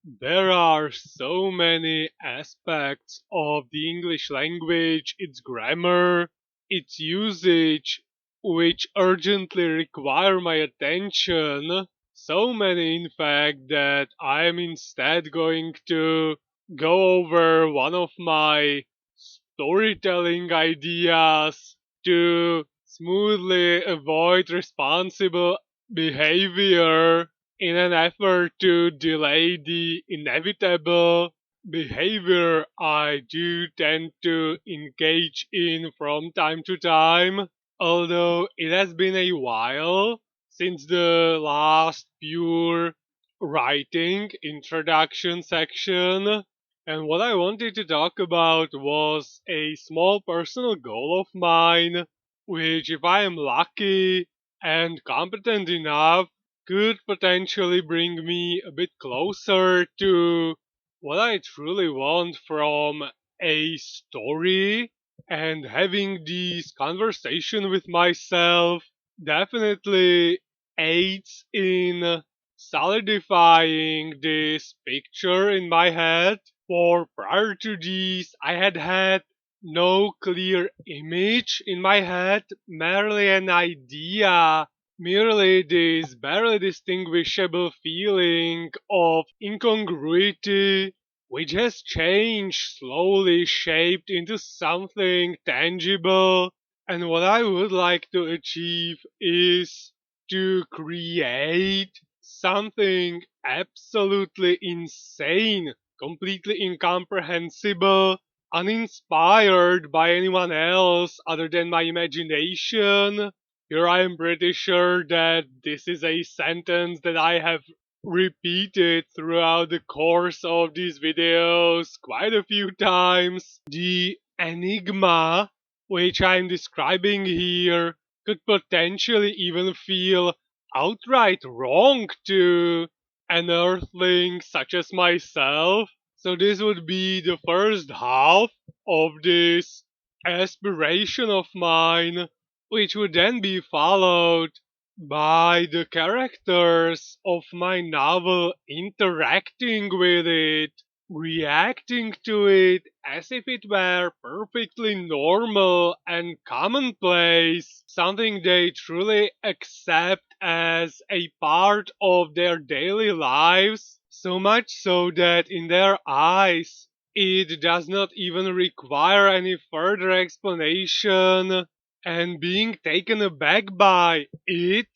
There are so many aspects of the English language, its grammar, its usage, which urgently require my attention. So many, in fact, that I am instead going to go over one of my storytelling ideas to smoothly avoid responsible behavior in an effort to delay the inevitable behavior I do tend to engage in from time to time, although it has been a while since the last pure writing introduction section. And what I wanted to talk about was a small personal goal of mine, which, if I am lucky and competent enough, could potentially bring me a bit closer to what I truly want from a story. And having these conversation with myself definitely aids in solidifying this picture in my head. For prior to these, I had had no clear image in my head, merely an idea, merely this barely distinguishable feeling of incongruity, which has changed, slowly shaped into something tangible. And what I would like to achieve is to create something absolutely insane, completely incomprehensible, uninspired by anyone else other than my imagination. Here I am pretty sure that this is a sentence that I have repeated throughout the course of these videos quite a few times. The enigma which I'm describing here could potentially even feel outright wrong to an earthling such as myself. So this would be the first half of this aspiration of mine, which would then be followed by the characters of my novel interacting with it, reacting to it as if it were perfectly normal and commonplace, something they truly accept as a part of their daily lives, so much so that in their eyes it does not even require any further explanation, and being taken aback by it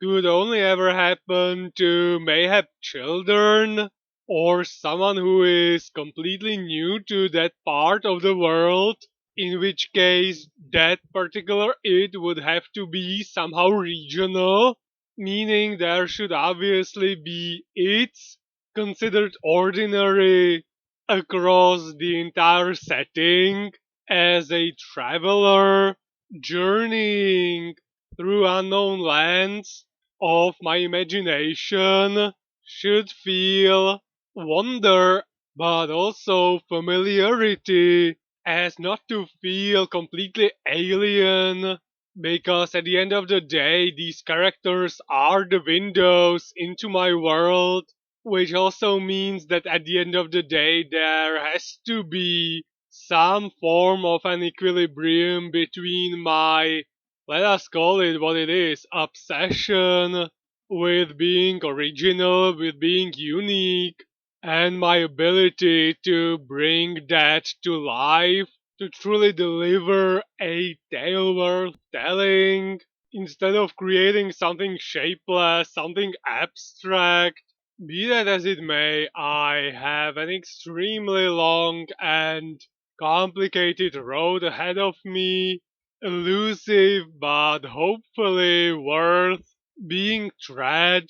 could only ever happen to mayhap children or someone who is completely new to that part of the world, in which case that particular it would have to be somehow regional, meaning there should obviously be its considered ordinary across the entire setting as a traveler journeying through unknown lands of my imagination should feel wonder but also familiarity as not to feel completely alien, because at the end of the day these characters are the windows into my world, which also means that at the end of the day there has to be some form of an equilibrium between my, let us call it what it is, obsession with being original, with being unique, and my ability to bring that to life, to truly deliver a tale worth telling, instead of creating something shapeless, something abstract. Be that as it may, I have an extremely long and complicated road ahead of me, elusive but hopefully worth being tread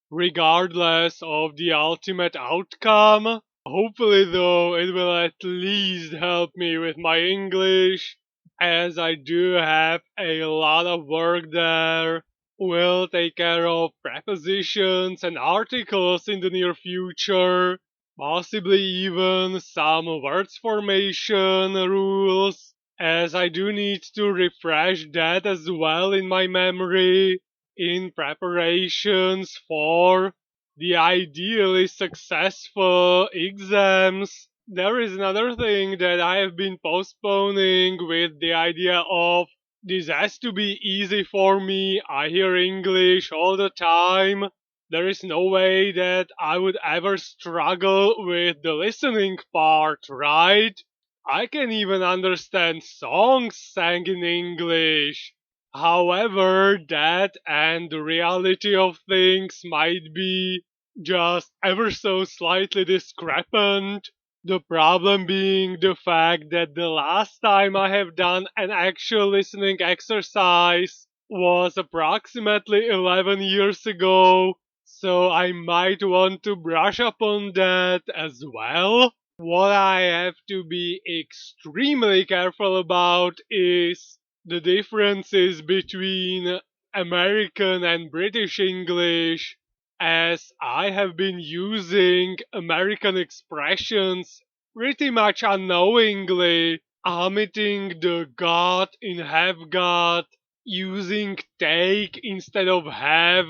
regardless of the ultimate outcome. Hopefully, though, it will at least help me with my English, as I do have a lot of work there. Will take care of prepositions and articles in the near future, possibly even some words formation rules, as I do need to refresh that as well in my memory in preparations for the ideally successful exams. There is another thing that I have been postponing with the idea of this has to be easy for me. I hear English all the time. There is no way that I would ever struggle with the listening part, right? I can even understand songs sang in English. However, that and the reality of things might be just ever so slightly discrepant. The problem being the fact that the last time I have done an actual listening exercise was approximately 11 years ago, so I might want to brush up on that as well. What I have to be extremely careful about is the differences between American and British English, as I have been using American expressions pretty much unknowingly, omitting the got in have got, using take instead of have,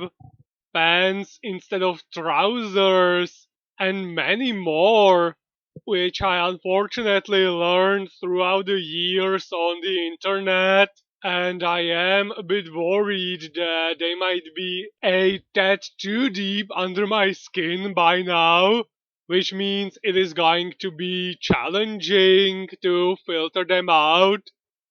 pants instead of trousers, and many more, which I unfortunately learned throughout the years on the internet. And I am a bit worried that they might be a tad too deep under my skin by now, which means it is going to be challenging to filter them out.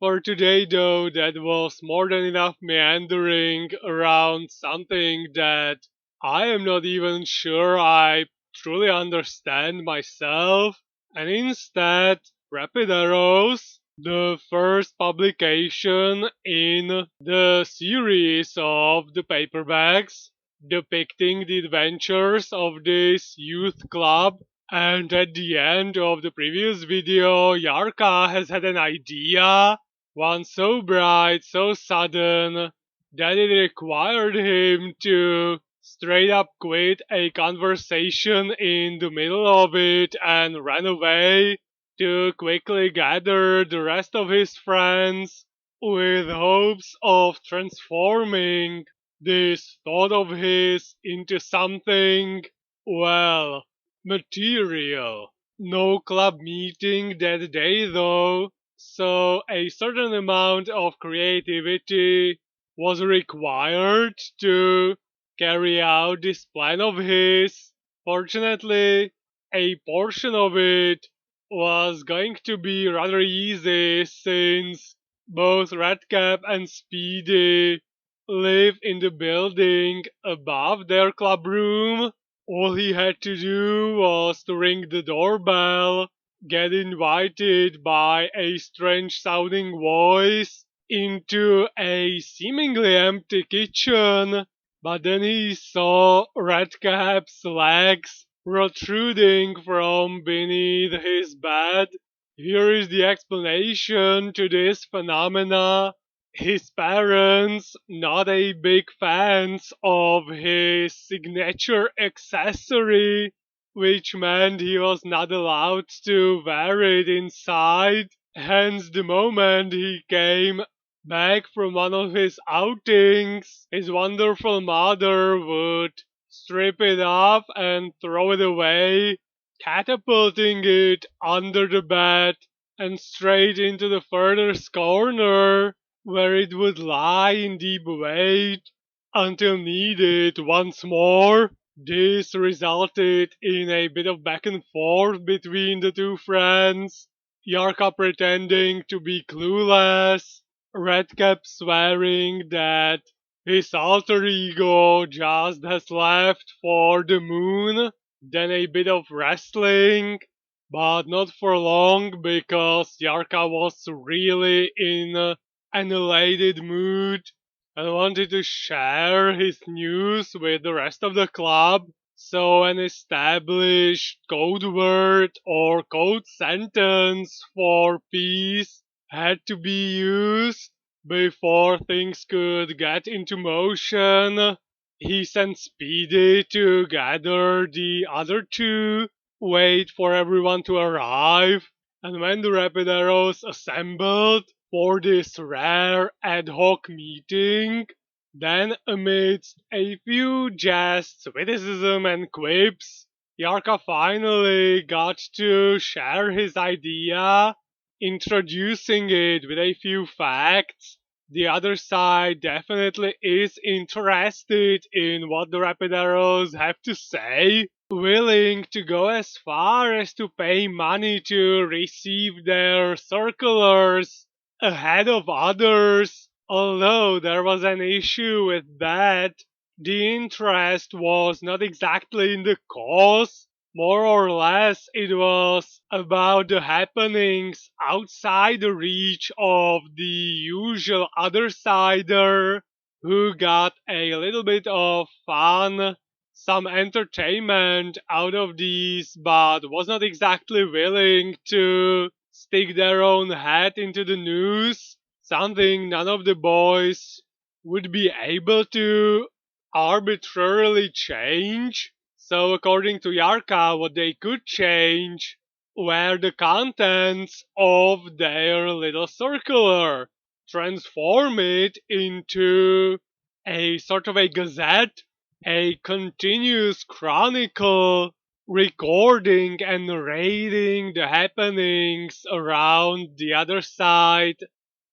For today, though, that was more than enough meandering around something that I am not even sure I truly understand myself, and instead, Rapid Arrows, the first publication in the series of the paperbacks depicting the adventures of this youth club. And at the end of the previous video, Jarka has had an idea, one so bright, so sudden, that it required him to straight up quit a conversation in the middle of it and ran away to quickly gather the rest of his friends with hopes of transforming this thought of his into something, well, material. No club meeting that day though, so a certain amount of creativity was required to carry out this plan of his. Fortunately, a portion of it was going to be rather easy since both Redcap and Speedy live in the building above their club room. All he had to do was to ring the doorbell, get invited by a strange sounding voice into a seemingly empty kitchen, but then he saw Redcap's legs protruding from beneath his bed. Here is the explanation to this phenomena. His parents, not a big fans of his signature accessory, which meant he was not allowed to wear it inside. Hence, the moment he came back from one of his outings, his wonderful mother would strip it off and throw it away, catapulting it under the bed and straight into the furthest corner, where it would lie in deep wait until needed once more. This resulted in a bit of back and forth between the two friends, Yarka pretending to be clueless, Redcap swearing that his alter ego just has left for the moon, then a bit of wrestling, but not for long because Yarka was really in an elated mood and wanted to share his news with the rest of the club. So an established code word or code sentence for peace had to be used before things could get into motion. He sent Speedy to gather the other two, wait for everyone to arrive, and when the Rapid Arrows assembled for this rare ad hoc meeting, Then, amidst a few jests, witticism, and quips, Jarka finally got to share his idea, introducing it with a few facts. The other side definitely is interested in what the Rapidaros have to say, willing to go as far as to pay money to receive their circulars ahead of others. Although there was an issue with that, the interest was not exactly in the cause. More or less, it was about the happenings outside the reach of the usual other-sider who got a little bit of fun, some entertainment out of these, but was not exactly willing to stick their own head into the news, something none of the boys would be able to arbitrarily change. So according to Jarka, what they could change were the contents of their little circular, transform it into a sort of a gazette, a continuous chronicle recording and narrating the happenings around the other side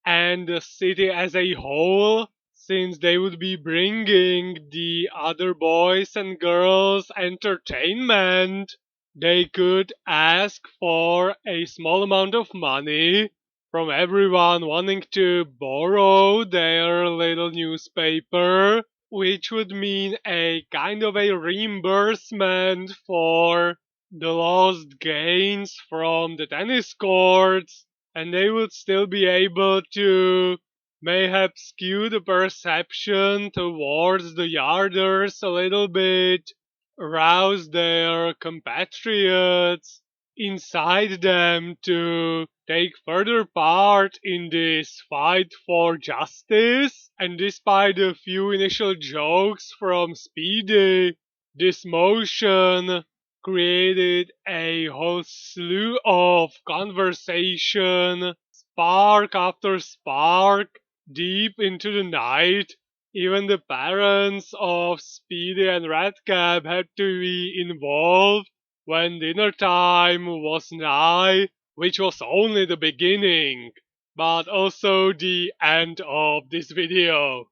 and the city as a whole, since they would be bringing the other boys and girls entertainment. They could ask for a small amount of money from everyone wanting to borrow their little newspaper, which would mean a kind of a reimbursement for the lost gains from the tennis courts, and they would still be able to mayhap skew the perception towards the yarders a little bit, rouse their compatriots inside them to take further part in this fight for justice. And despite a few initial jokes from Speedy, this motion created a whole slew of conversation, spark after spark, deep into the night. Even the parents of Speedy and Redcap had to be involved when dinner time was nigh, which was only the beginning, but also the end of this video.